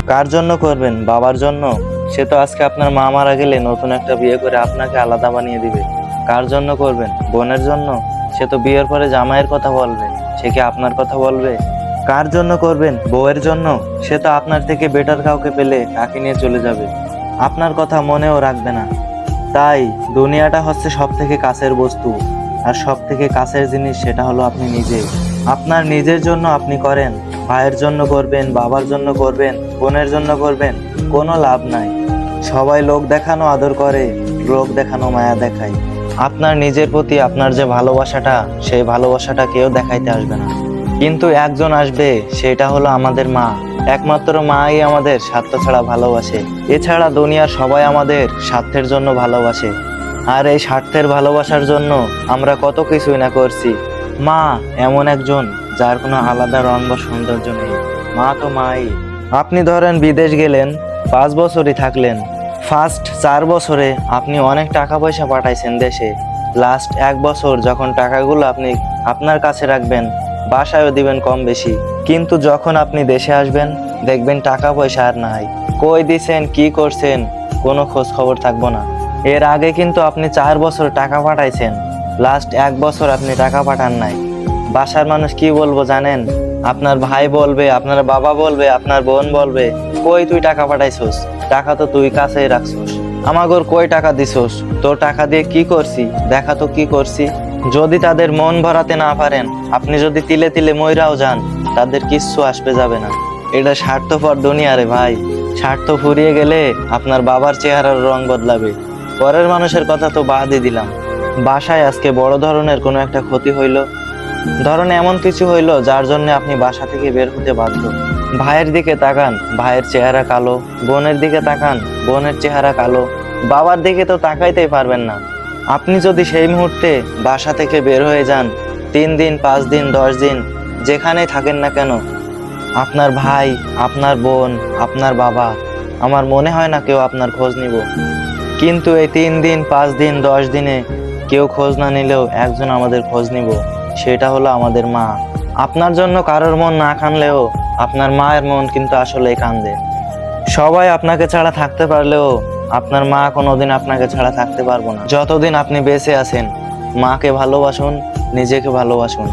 কার জন্য করবেন? বাবার জন্য? সে তো আজকে আপনার মা মারা গেলে নতুন একটা বিয়ে করে আপনাকে আলাদা বানিয়ে দিবে। কার জন্য করবেন? বোনের জন্য? সে তো বিয়ের পরে জামাইয়ের কথা বলবে, সে কি আপনার কথা বলবে? কার জন্য করবেন? বউয়ের জন্য? সে তো আপনার থেকে বেটার কাউকে পেলে তাকে নিয়ে চলে যাবে, আপনার কথা মনেও রাখবে না। তাই দুনিয়াটা হচ্ছে সব থেকে কাছের বস্তু, আর সব থেকে কাছের জিনিস সেটা হলো আপনি নিজে। আপনার নিজের জন্য আপনি করেন, ভাইয়ের জন্য করবেন, বাবার জন্য করবেন, বোনের জন্য করবেন, কোনো লাভ নাই। সবাই লোক দেখানো আদর করে, লোক দেখানো মায়া দেখায়। আপনার নিজের প্রতি আপনার যে ভালোবাসাটা, সেই ভালোবাসাটা কেউ দেখাইতে আসবে না, কিন্তু একজন আসবে, সেটা হলো আমাদের মা। একমাত্র মাই আমাদের স্বার্থ ছাড়া ভালোবাসে। এছাড়া দুনিয়ার সবাই আমাদের স্বার্থের জন্য ভালোবাসে, আর এই স্বার্থের ভালোবাসার জন্য আমরা কত কিছুই না করছি। মা এমন একজন যার কোনো আলাদা রং বা সৌন্দর্য নেই। মা তো মাই। আপনি ধরেন বিদেশ গেলেন, 5 বছরই থাকলেন। ফার্স্ট 4 বছরে আপনি অনেক টাকা পয়সা পাঠাইছেন দেশে। লাস্ট 1 বছর যখন টাকাগুলো আপনি আপনার কাছে রাখবেন, বাসায়ও দিবেন কম বেশি, কিন্তু যখন আপনি দেশে আসবেন দেখবেন টাকা পয়সা আর নাই। কই দিছেন, কি করছেন, কোনো খোঁজ খবর থাকবো না। এর আগে কিন্তু আপনি 4 বছর টাকা পাঠাইছেন, লাস্ট 1 বছর আপনি টাকা পাঠান নাই। বাসার মানুষ কি বলবো জানেন? আপনার ভাই বলবে, আপনার বাবা বলবে, আপনার বোন বলবে, কই তুই টাকা পাঠাইছস? টাকা তো তুই কাছেই রাখছস, আমাগোর কই টাকা দিছস? তোর টাকা দিয়ে কি করছি দেখা তো কি করছি। যদি তাদের মন ভরাতে না পারেন, আপনি যদি তিলে তিলে মইরাও যান, তাদের কিচ্ছু আসবে যাবে না। এটা স্বার্থপর দুনিয়া রে ভাই। স্বার্থ ফুরিয়ে গেলে আপনার বাবার চেহারার রং বদলাবে। পরের মানুষের কথা তো বাদই দিলাম। বাসায় আজকে বড় ধরনের কোনো একটা ক্ষতি হইলো, ধরেন এমন কিছু হইলো যার জন্য আপনি বাসা থেকে বের হতে বাধ্য। ভাইয়ের দিকে তাকান, ভাইয়ের চেহারা কালো। বোনের দিকে তাকান, বোনের চেহারা কালো। বাবার দিকে তো তাকাইতেই পারবেন না। আপনি যদি সেই মুহূর্তে বাসা থেকে বের হয়ে যান, 3 দিন, 5 দিন, 10 দিন, যেখানেই থাকেন না কেন, আপনার ভাই, আপনার বোন, আপনার বাবা, আমার মনে হয় না কেউ আপনার খোঁজ নিব। কিন্তু এই 3 দিন, 5 দিন, 10 দিনে কেউ খোঁজ না নিলেও একজন আমাদের খোঁজ নিব, সেটা হলো আমাদের মা। আপনার জন্য কারোর মন না কানলেও আপনার মায়ের মন কিন্তু আসলেই কান্দে। সবাই আপনাকে ছাড়া থাকতে পারলেও আপনার মা কোনোদিন আপনাকে ছাড়া থাকতে পারবো না। যতদিন আপনি বেঁচে আছেন, মাকে ভালোবাসুন, নিজেকে ভালোবাসুন।